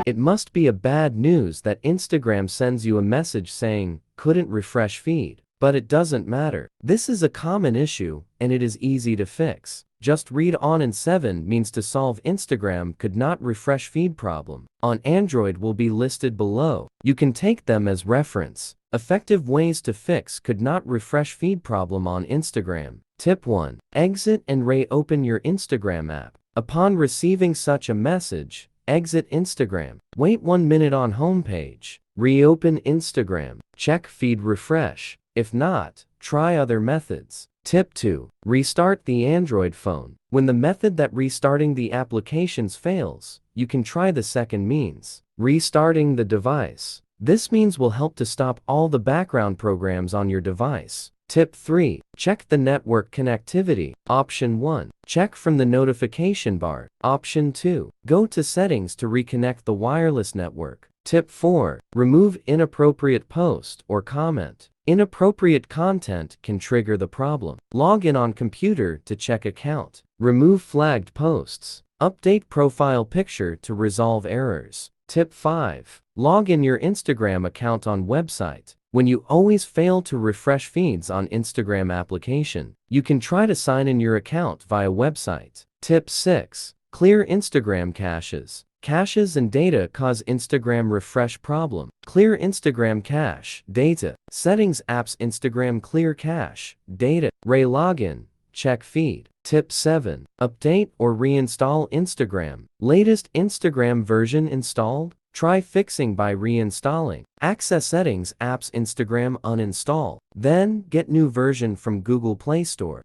It must be a bad news that Instagram sends you a message saying, couldn't refresh feed. But it doesn't matter. This is a common issue, and it is easy to fix. Just read on in 7 means to solve Instagram could not refresh feed problem. On Android will be listed below. You can take them as reference. Effective ways to fix could not refresh feed problem on Instagram. Tip 1. Exit and reopen your Instagram app. Upon receiving such a message, exit Instagram. Wait 1 minute on homepage. Reopen Instagram. Check feed refresh. If not, try other methods. Tip 2. Restart the Android phone. When the method that restarting the applications fails, you can try the second means, restarting the device. This means will help to stop all the background programs on your device. Tip 3. Check the network connectivity. Option 1. Check from the notification bar. Option 2. Go to settings to reconnect the wireless network. Tip 4. Remove inappropriate post or comment. Inappropriate content can trigger the problem. Log in on computer to check account. Remove flagged posts. Update profile picture to resolve errors. Tip 5. Log in your Instagram account on website. When you always fail to refresh feeds on Instagram application, you can try to sign in your account via website. Tip 6. Clear Instagram caches. Caches and data cause Instagram refresh problem. Clear Instagram cache, data. Settings apps Instagram clear cache, data. Login, check feed. Tip 7. Update or reinstall Instagram. Latest Instagram version installed? Try fixing by reinstalling. Access settings apps Instagram uninstall. Then get new version from Google Play Store.